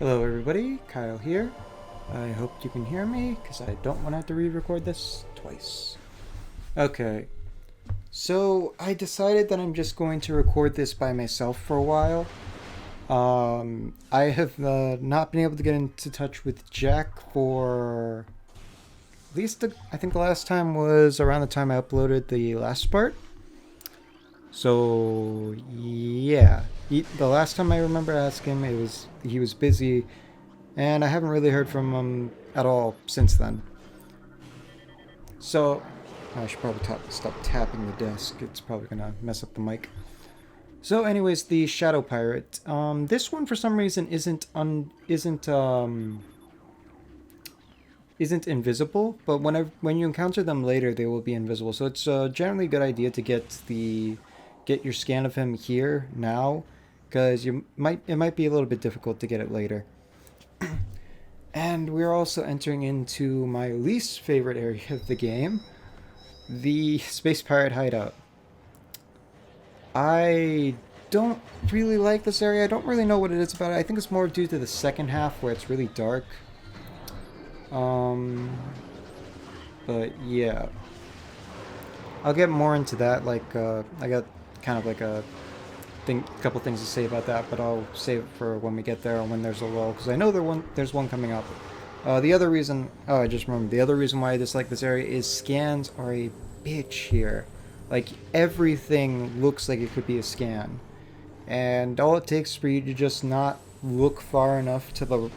Hello everybody, Kyle here. I hope you can hear me because I don't want to have to re-record this twice. Okay, so I decided that I'm just going to record this by myself for a while. I have not been able to get into touch with Jack for at least I think the last time was around the time I uploaded the last part. So yeah, the last time I remember asking him, he was busy and I haven't really heard from him at all since then. So I should probably stop tapping the desk. It's probably gonna mess up the mic. So, anyways, the Shadow Pirate. This one for some reason isn't invisible, but when you encounter them later, they will be invisible. So it's generally a good idea to get your scan of him here now, because it might be a little bit difficult to get it later. And we're also entering into my least favorite area of the game, the Space Pirate Hideout. I don't really like this area. I don't really know what it is about it. I think it's more due to the second half where it's really dark. Um, but yeah, I'll get more into that. I got kind of like couple things to say about that, but I'll save it for when we get there or when there's a lull, because I know there's one coming up. The other reason, oh, I just remembered. The other reason why I dislike this area is scans are a bitch here. Like, everything looks like it could be a scan. And all it takes for you to just not look far enough to the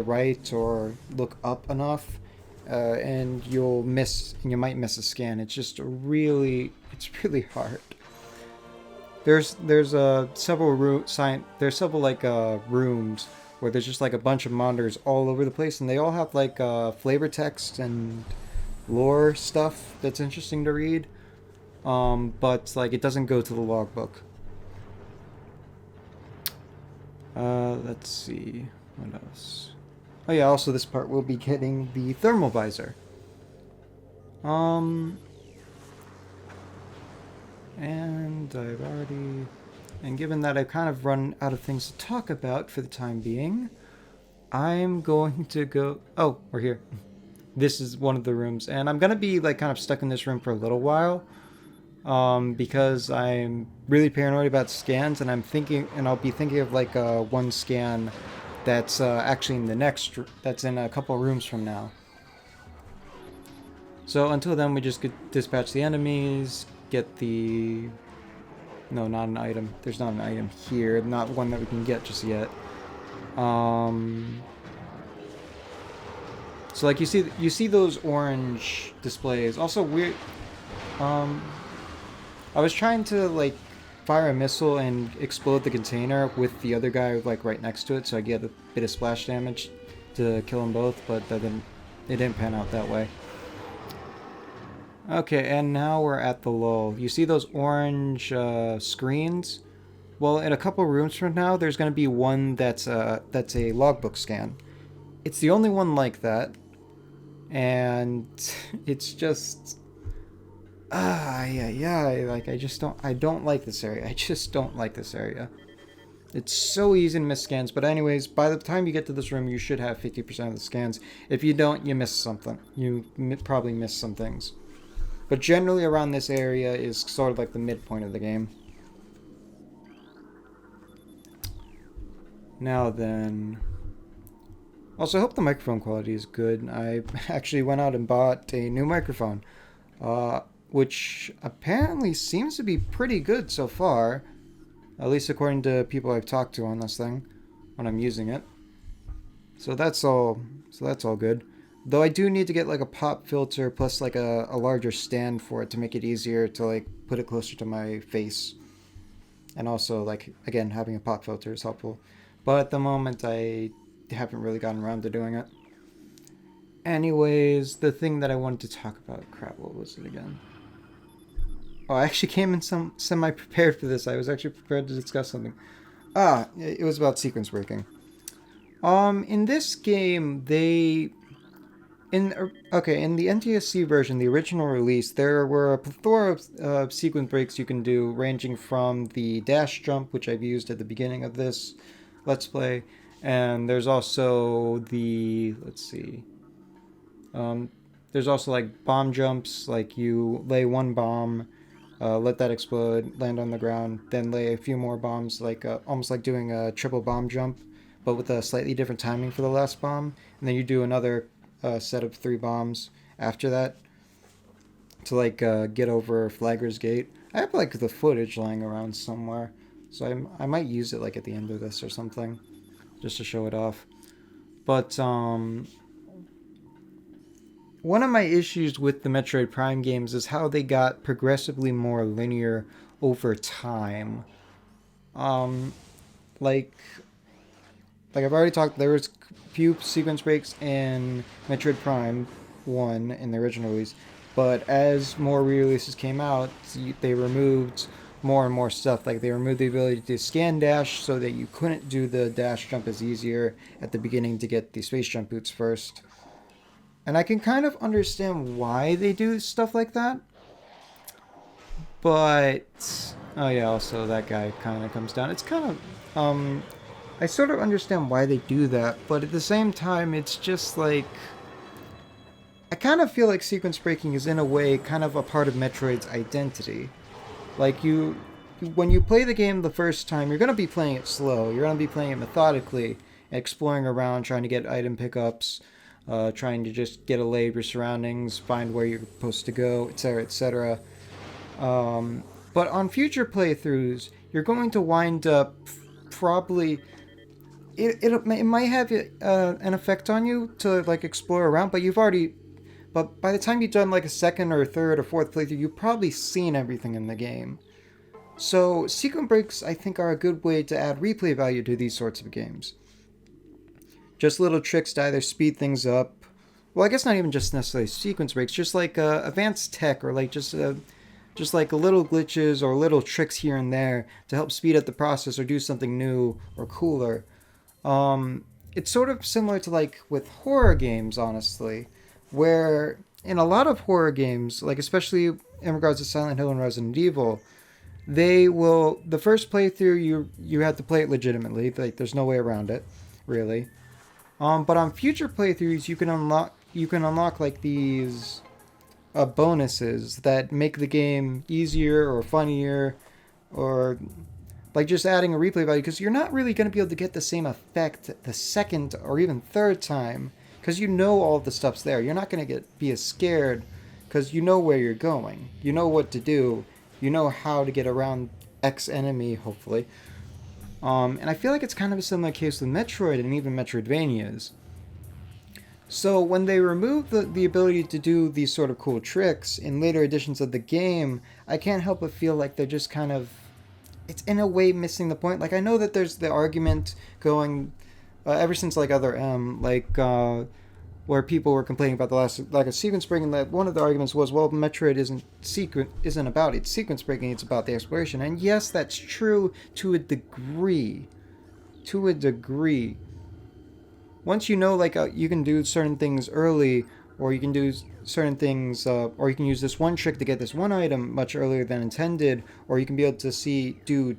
right or look up enough, and you might miss a scan. It's really hard. There's several like rooms where there's just like a bunch of monitors all over the place, and they all have like flavor text and lore stuff that's interesting to read. But like it doesn't go to the logbook. Let's see what else. Oh yeah, also this part will be getting the thermal visor. Um, and I've already And given that I've kind of run out of things to talk about for the time being, I'm going to go. Oh, we're here. This is one of the rooms, and I'm gonna be like kind of stuck in this room for a little while, because I'm really paranoid about scans, and I'll be thinking of like one scan that's actually in that's in a couple of rooms from now. So until then, we just could dispatch the enemies, get the no, not an item. There's not an item here. Not one that we can get just yet. So like you see those orange displays. Also weird. Um, I was trying to like fire a missile and explode the container with the other guy like right next to it, so I get a bit of splash damage to kill them both, but it didn't pan out that way. Okay, and now we're at the lull. You see those orange screens? Well, in a couple rooms from now, there's going to be one that's a logbook scan. It's the only one like that, and it's just yeah. Like I don't like this area. I just don't like this area. It's so easy to miss scans, but anyways, by the time you get to this room, you should have 50% of the scans. If you don't, you miss something. Probably miss some things. But generally around this area is sort of like the midpoint of the game. Now then. Also, I hope the microphone quality is good. I actually went out and bought a new microphone, which apparently seems to be pretty good so far, at least according to people I've talked to on this thing when I'm using it. So that's all good. Though I do need to get like a pop filter plus like a larger stand for it to make it easier to like put it closer to my face. And also like again having a pop filter is helpful. But at the moment I haven't really gotten around to doing it. Anyways, the thing that I wanted to talk about, crap, what was it again? Oh, I actually came in some semi prepared for this. I was actually prepared to discuss something. It was about sequence breaking. In this game, in the NTSC version, the original release, there were a plethora of sequence breaks you can do, ranging from the dash jump, which I've used at the beginning of this Let's Play, And there's also the, let's see, um, there's also like bomb jumps, like you lay one bomb, let that explode, land on the ground, then lay a few more bombs, like almost like doing a triple bomb jump, but with a slightly different timing for the last bomb. And then you do another set of 3 bombs after that to like get over Flagger's Gate. I have like the footage lying around somewhere, so I might use it like at the end of this or something, just to show it off. But one of my issues with the Metroid Prime games is how they got progressively more linear over time. Um, like, like I've already talked, there was few sequence breaks in Metroid Prime One in the original release, but as more re-releases came out, they removed more and more stuff. Like they removed the ability to scan dash so that you couldn't do the dash jump as easier at the beginning to get the space jump boots first. And I can kind of understand why they do stuff like that. But oh yeah, also that guy kind of comes down. It's kind of I sort of understand why they do that, but at the same time it's just like I kind of feel like sequence breaking is in a way kind of a part of Metroid's identity. Like when you play the game the first time, you're going to be playing it slow. You're going to be playing it methodically, exploring around, trying to get item pickups, trying to just get a lay of your surroundings, find where you're supposed to go, etc., etc. But on future playthroughs, you're going to wind up probably it might have an effect on you to like explore around, but by the time you've done like a second or third or fourth playthrough, you've probably seen everything in the game. So sequence breaks, I think, are a good way to add replay value to these sorts of games. Just little tricks to either speed things up. Well, I guess not even just necessarily sequence breaks, just like advanced tech or like just like little glitches or little tricks here and there to help speed up the process or do something new or cooler. It's sort of similar to like with horror games, honestly, where in a lot of horror games, like especially in regards to Silent Hill and Resident Evil, they will the first playthrough you have to play it legitimately, like there's no way around it, really. But on future playthroughs, you can unlock like these bonuses that make the game easier or funnier, or like just adding a replay value, because you're not really going to be able to get the same effect the second or even third time because you know all the stuff's there. You're not going to be as scared because you know where you're going. You know what to do. You know how to get around X enemy, hopefully. And I feel like it's kind of a similar case with Metroid and even Metroidvanias. So when they remove the ability to do these sort of cool tricks in later editions of the game, I can't help but feel like they're just kind of, it's in a way missing the point. Like I know that there's the argument going ever since like other where people were complaining about the lack of sequence breaking. That one of the arguments was, well, Metroid isn't about its sequence breaking; it's about the exploration. And yes, that's true to a degree. To a degree. Once you know, like you can do certain things early, or you can do certain things, or you can use this one trick to get this one item much earlier than intended, or you can be able to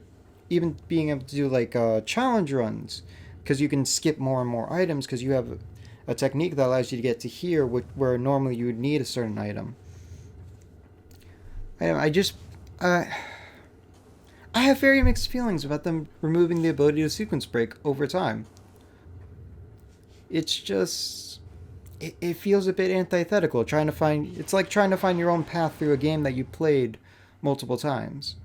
even being able to do like challenge runs, because you can skip more and more items because you have a technique that allows you to get to here, where normally you would need a certain item. I just, I have very mixed feelings about them removing the ability to sequence break over time. It's just, it feels a bit antithetical. It's like trying to find your own path through a game that you played multiple times.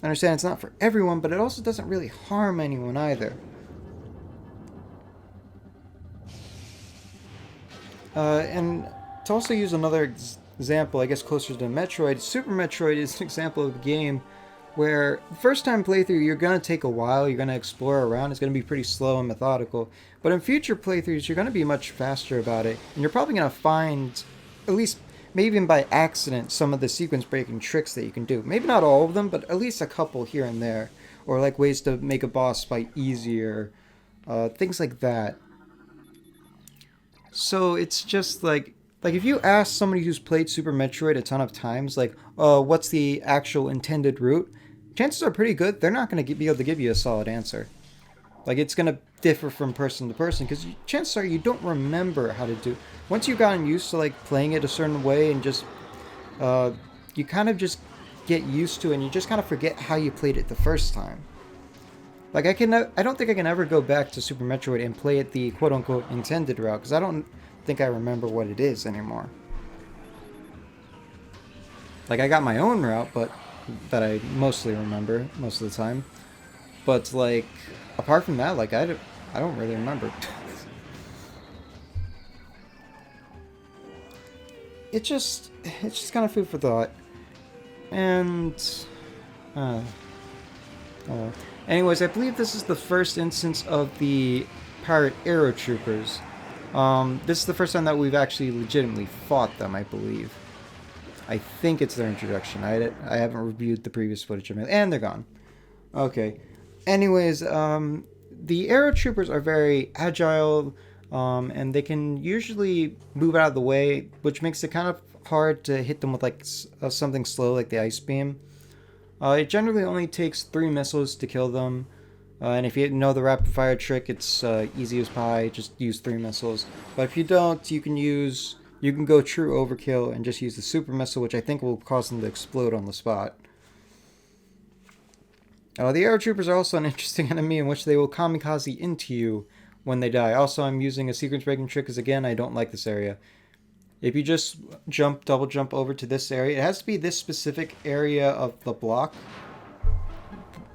I understand it's not for everyone, but it also doesn't really harm anyone either. And to also use another example, I guess closer to Metroid, Super Metroid is an example of a game where first time playthrough you're going to take a while, you're going to explore around, it's going to be pretty slow and methodical. But in future playthroughs you're going to be much faster about it, and you're probably going to find, at least maybe even by accident, some of the sequence breaking tricks that you can do. Maybe not all of them, but at least a couple here and there. Or like ways to make a boss fight easier, things like that. So it's just like if you ask somebody who's played Super Metroid a ton of times, like, what's the actual intended route? Chances are pretty good they're not going to be able to give you a solid answer. Like it's going to differ from person to person, because chances are you don't remember how to do. Once you've gotten used to like playing it a certain way and just you kind of just get used to it, and you just kind of forget how you played it the first time. Like I don't think I can ever go back to Super Metroid and play it the quote unquote intended route, because I don't think I remember what it is anymore. Like I got my own route, but that I mostly remember most of the time. But like apart from that, like I don't really remember. It's just kind of food for thought. And uh, uh, anyways, I believe this is the first instance of the pirate arrow troopers. This is the first time that we've actually legitimately fought them, I believe. I think it's their introduction. I haven't reviewed the previous footage of it, and they're gone. Okay. Anyways, the arrow troopers are very agile, and they can usually move out of the way, which makes it kind of hard to hit them with like something slow like the ice beam. It generally only takes 3 missiles to kill them, and if you know the rapid fire trick, it's easy as pie. Just use 3 missiles. But if you don't, you can go true overkill and just use the super missile, which I think will cause them to explode on the spot. The arrow troopers are also an interesting enemy in which they will kamikaze into you when they die. Also, I'm using a sequence breaking trick because, again, I don't like this area. If you just double jump over to this area, it has to be this specific area of the block.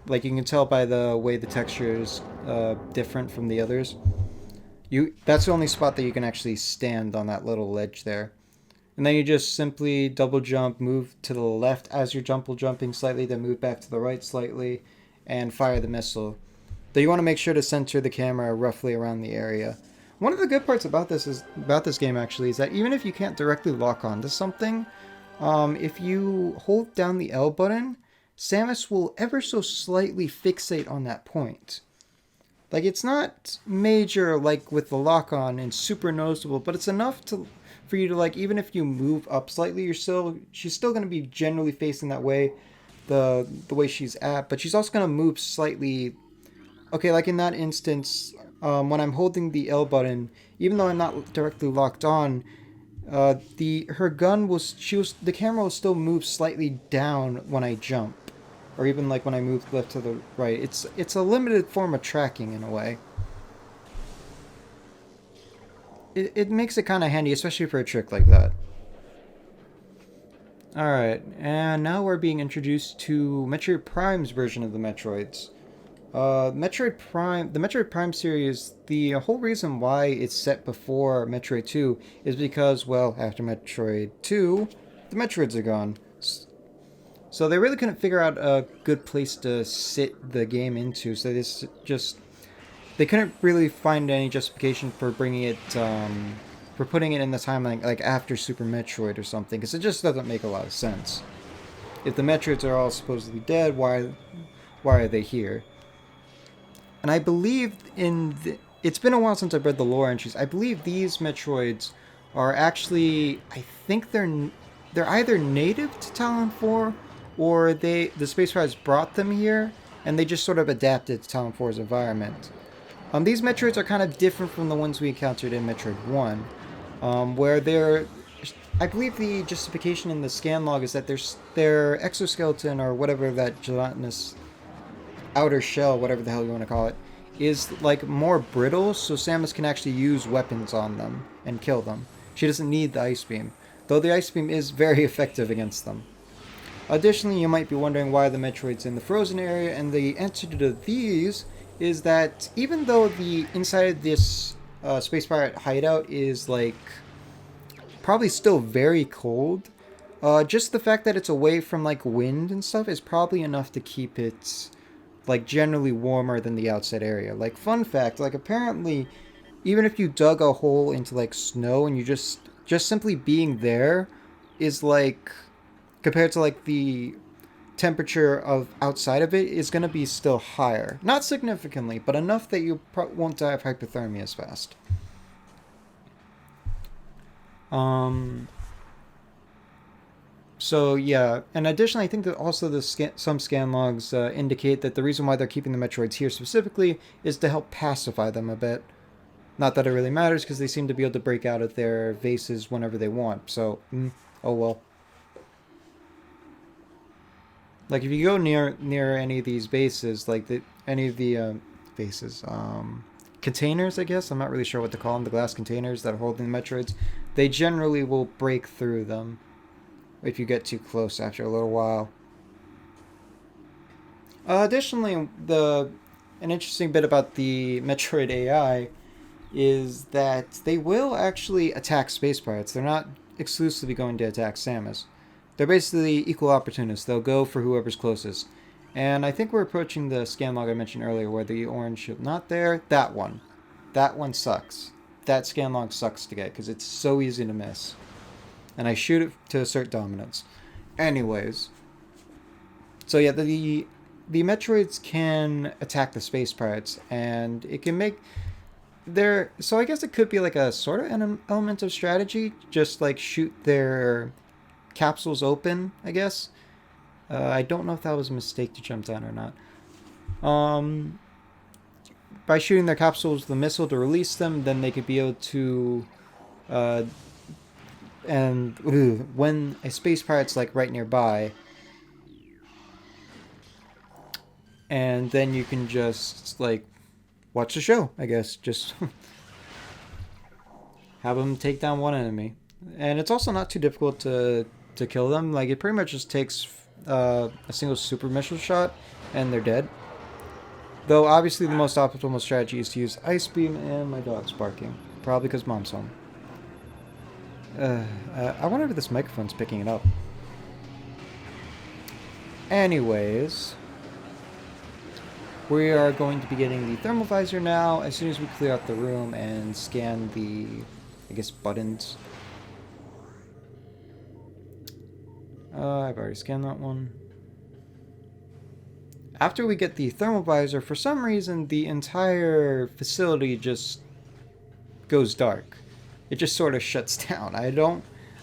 Like you can tell by the way the texture is different from the others. That's the only spot that you can actually stand on that little ledge there. And then you just simply double jump, move to the left as you're jumping slightly, then move back to the right slightly, and fire the missile. Though you want to make sure to center the camera roughly around the area. One of the good parts about this game actually is that even if you can't directly lock onto something, if you hold down the L button, Samus will ever so slightly fixate on that point. Like, it's not major like with the lock-on and super noticeable, but it's enough for you to, like, even if you move up slightly, she's still going to be generally facing that way, the way she's at, but she's also going to move slightly. Okay, like in that instance, when I'm holding the L button, even though I'm not directly locked on, the camera will still move slightly down when I jump. Or even like when I move left to the right. It's a limited form of tracking in a way. It makes it kind of handy, especially for a trick like that. Alright, and now we're being introduced to Metroid Prime's version of the Metroids. The Metroid Prime series, the whole reason why it's set before Metroid 2 is because, well, after Metroid 2, the Metroids are gone. So they really couldn't figure out a good place to sit the game into, so they couldn't really find any justification for bringing it, for putting it in the timeline like after Super Metroid or something, because it just doesn't make a lot of sense. If the Metroids are all supposedly dead, why are they here? And I believe it's been a while since I've read the lore entries. I believe these Metroids are actually, I think they're either native to Talon 4, or the Space Pirates brought them here, and they just sort of adapted to Talon 4's environment. These Metroids are kind of different from the ones we encountered in Metroid 1, where I believe the justification in the scan log is that their exoskeleton, or whatever that gelatinous outer shell, whatever the hell you want to call it, is like more brittle, so Samus can actually use weapons on them and kill them. She doesn't need the ice beam, though the ice beam is very effective against them. Additionally, you might be wondering why the Metroid's in the frozen area, and the answer to these is that even though the inside of this Space Pirate hideout is like probably still very cold, just the fact that it's away from like wind and stuff is probably enough to keep it like generally warmer than the outside area. Like, fun fact, like apparently even if you dug a hole into like snow and you just simply being there is like, compared to like the temperature of outside of it, is going to be still higher. Not significantly, but enough that you won't die of hypothermia as fast. So yeah, and additionally, I think that also some scan logs indicate that the reason why they're keeping the Metroids here specifically is to help pacify them a bit. Not that it really matters because they seem to be able to break out of their vases whenever they want. So, oh well. Like if you go near any of these bases, like any of the bases, containers, I guess I'm not really sure what to call them. The glass containers that are holding the Metroids, they generally will break through them if you get too close after a little while. Additionally, the an interesting bit about the Metroid AI is that they will actually attack space pirates. They're not exclusively going to attack Samus. They're basically equal opportunists. They'll go for whoever's closest. And I think we're approaching the scan log I mentioned earlier where the orange ship, not there, that one. That one sucks. That scan log sucks to get because it's so easy to miss. And I shoot it to assert dominance. Anyways, so yeah, the Metroids can attack the space pirates, and it can make their. So I guess it could be like a sort of an element of strategy, just like shoot their capsules open. I guess. I don't know if that was a mistake to jump down or not. By shooting their capsules with the missile to release them, then they could be able to. When a space pirate's like right nearby, and then you can just like watch the show, I guess. Just have them take down one enemy, and it's also not too difficult to kill them. Like it pretty much just takes a single super missile shot, and they're dead. Though obviously the most optimal strategy is to use ice beam, and my dog's barking, probably because mom's home. I wonder if this microphone's picking it up. Anyways, we are going to be getting the thermal visor now as soon as we clear out the room and scan the, I guess, buttons. I've already scanned that one. After we get the thermal visor, for some reason the entire facility just goes dark. It just sort of shuts down.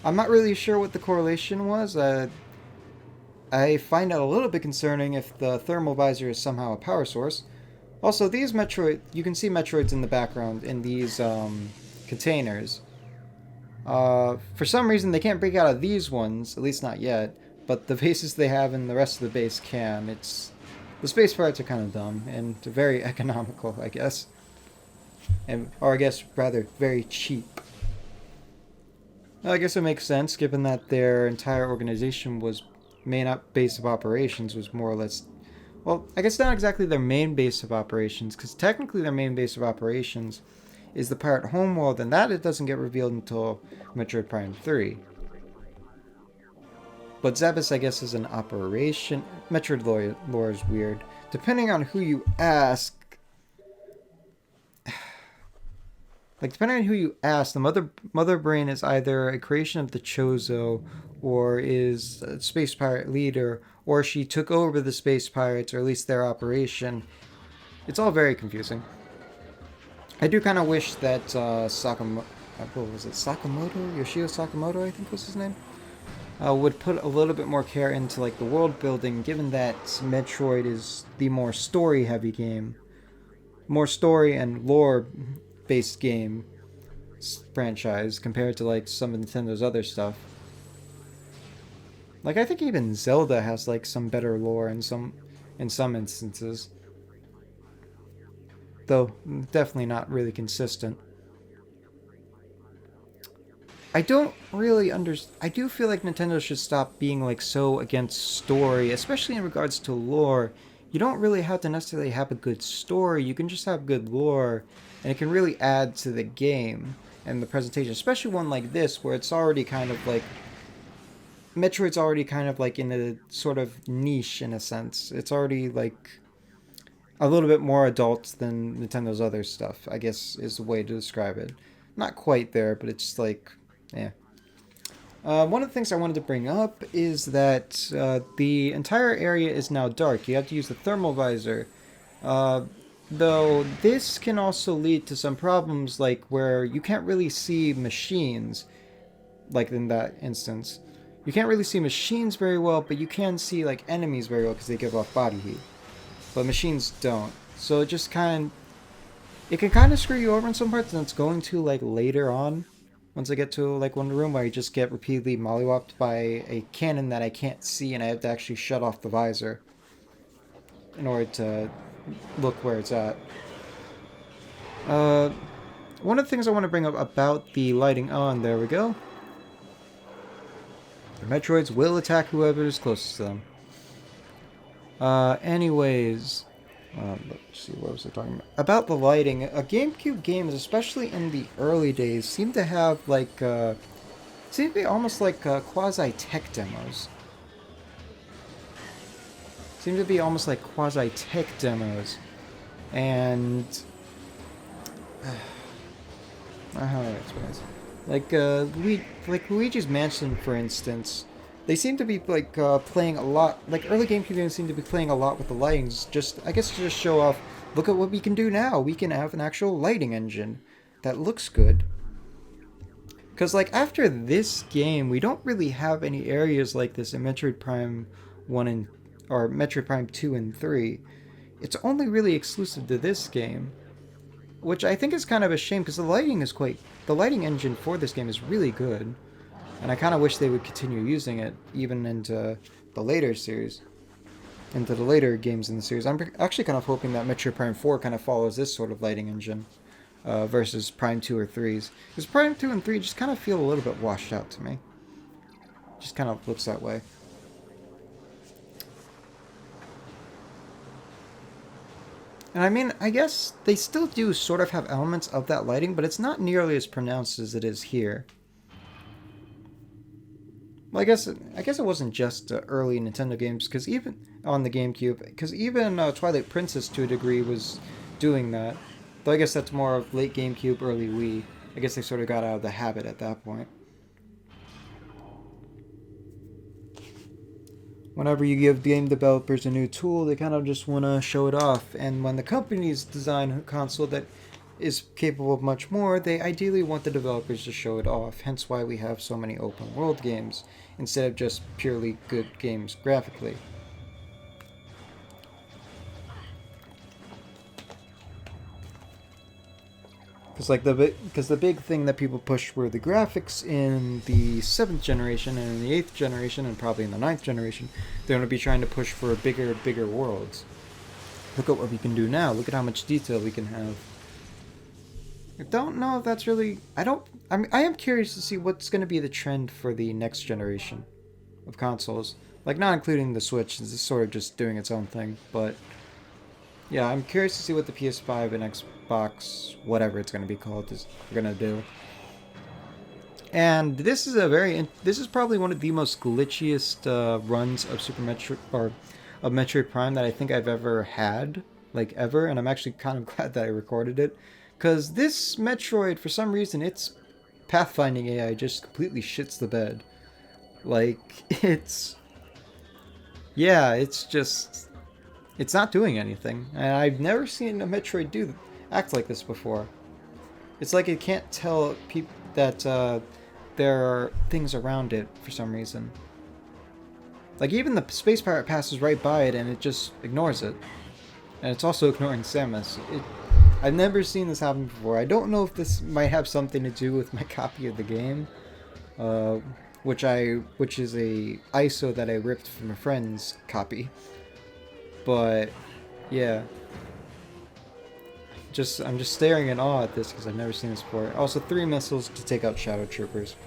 I'm not really sure what the correlation was. I find it a little bit concerning if the thermal visor is somehow a power source. Also, these you can see Metroids in the background in these containers. For some reason, they can't break out of these ones, at least not yet, but the bases they have in the rest of the base can. The space pirates are kind of dumb and very economical, I guess. Or I guess, rather, very cheap. Well, I guess it makes sense, given that their entire organization main base of operations was more or less. Well, I guess not exactly their main base of operations, because technically their main base of operations is the pirate homeworld, and that it doesn't get revealed until Metroid Prime 3. But Zebes, I guess, is an operation. Metroid lore is weird. Depending on who you ask, the mother brain is either a creation of the Chozo, or is a space pirate leader, or she took over the space pirates, or at least their operation. It's all very confusing. I do kind of wish that Sakamoto, Yoshio Sakamoto, I think was his name, would put a little bit more care into like the world building, given that Metroid is the more story heavy game, more story and lore based game franchise compared to like some of Nintendo's other stuff. Like I think even Zelda has like some better lore in some instances, though definitely not really consistent. I don't really understand. I do feel like Nintendo should stop being like so against story, especially in regards to lore. You don't really have to necessarily have a good story. You can just have good lore, and it can really add to the game and the presentation, especially one like this where it's already kind of like Metroid's already kind of like in a sort of niche in a sense. It's already like a little bit more adult than Nintendo's other stuff, I guess is the way to describe it. Not quite there, but it's like, yeah. One of the things I wanted to bring up is that the entire area is now dark. You have to use the thermal visor. Though this can also lead to some problems like where you can't really see machines, like in that instance. You can't really see machines very well, but you can see like enemies very well because they give off body heat. But machines don't. So it just it can kind of screw you over in some parts, and it's going to like later on. Once I get to like one room where I just get repeatedly mollywopped by a cannon that I can't see, and I have to actually shut off the visor in order to look where it's at. One of the things I want to bring up about the lighting on, there we go. The Metroids will attack whoever is closest to them. Anyways, let's see, what was I talking about? About the lighting, GameCube games, especially in the early days, seem to have like, seem to be almost like quasi-tech demos. Seem to be almost like quasi-tech demos. And how do I explain this? Like Luigi's Mansion, for instance, they seem to be like playing a lot. Like early GameCube games seem to be playing a lot with the lightings. Just I guess to just show off. Look at what we can do now. We can have an actual lighting engine that looks good. Because like after this game, we don't really have any areas like this in Metroid Prime 1 and or Metroid Prime 2 and 3. It's only really exclusive to this game, which I think is kind of a shame because the lighting engine for this game is really good, and I kind of wish they would continue using it even into the later series, into the later games in the series. I'm actually kind of hoping that Metroid Prime 4 kind of follows this sort of lighting engine versus Prime 2 or 3's, because Prime 2 and 3 just kind of feel a little bit washed out to me. Just kind of looks that way. And I mean, I guess they still do sort of have elements of that lighting, but it's not nearly as pronounced as it is here. Well, I guess it wasn't just early Nintendo games, because even on the GameCube, because even Twilight Princess to a degree was doing that. Though I guess that's more of late GameCube, early Wii. I guess they sort of got out of the habit at that point. Whenever you give game developers a new tool, they kind of just want to show it off. And when the companies design a console that is capable of much more, they ideally want the developers to show it off. Hence why we have so many open world games, instead of just purely good games graphically. Because the big thing that people pushed were the graphics in the 7th generation and in the 8th generation and probably in the 9th generation. They're going to be trying to push for bigger worlds. Look at what we can do now. Look at how much detail we can have. I don't know if that's really... I am curious to see what's going to be the trend for the next generation of consoles. Like, not including the Switch, this is sort of just doing its own thing, but... yeah, I'm curious to see what the PS5 and Xbox, whatever it's going to be called, is going to do. And this is probably one of the most glitchiest runs of of Metroid Prime that I think I've ever had, like ever. And I'm actually kind of glad that I recorded it, because this Metroid, for some reason, its pathfinding AI just completely shits the bed. Like it's just. It's not doing anything, and I've never seen a Metroid act like this before. It's like it can't tell people that there are things around it for some reason. Like even the space pirate passes right by it and it just ignores it. And it's also ignoring Samus. I've never seen this happen before. I don't know if this might have something to do with my copy of the game, which is a ISO that I ripped from a friend's copy. But yeah, I'm just staring in awe at this because I've never seen this before. Also, 3 missiles to take out Shadow Troopers.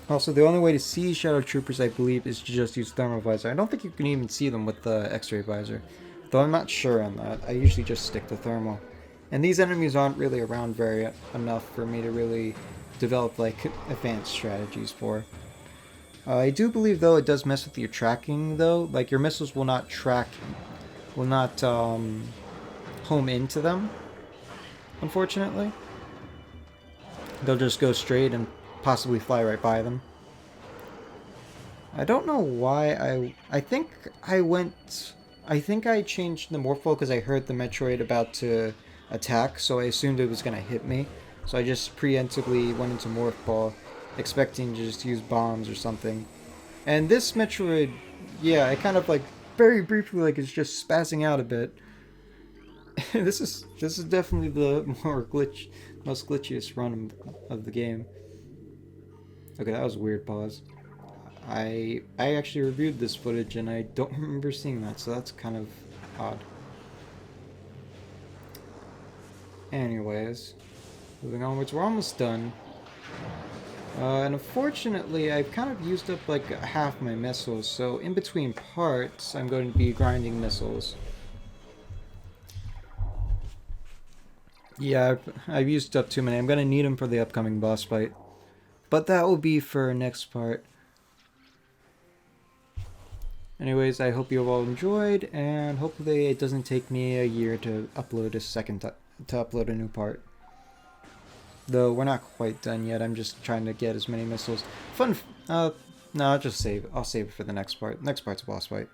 Also, the only way to see Shadow Troopers, I believe, is to just use Thermal Visor. I don't think you can even see them with the X-Ray Visor, though I'm not sure on that. I usually just stick to Thermal. And these enemies aren't really around enough for me to really develop like advanced strategies for. I do believe, though, it does mess with your tracking, though. Like, your missiles will not home into them, unfortunately. They'll just go straight and possibly fly right by them. I don't know why I think I changed the Morph Ball because I heard the Metroid about to attack, so I assumed it was going to hit me. So I just preemptively went into Morph Ball. expecting to just use bombs or something. And this Metroid, yeah, it kind of like very briefly like it's just spazzing out a bit. This is definitely the most glitchiest run of the game. Okay, that was a weird pause. I actually reviewed this footage and I don't remember seeing that, so that's kind of odd. Anyways, moving onwards, we're almost done. And unfortunately, I've kind of used up like half my missiles, so in between parts, I'm going to be grinding missiles. Yeah, I've used up too many. I'm going to need them for the upcoming boss fight. But that will be for next part. Anyways, I hope you all enjoyed, and hopefully it doesn't take me a year to upload to upload a new part. Though we're not quite done yet. I'm just trying to get as many missiles. No, I'll just save. I'll save it for the next part. Next part's a boss fight.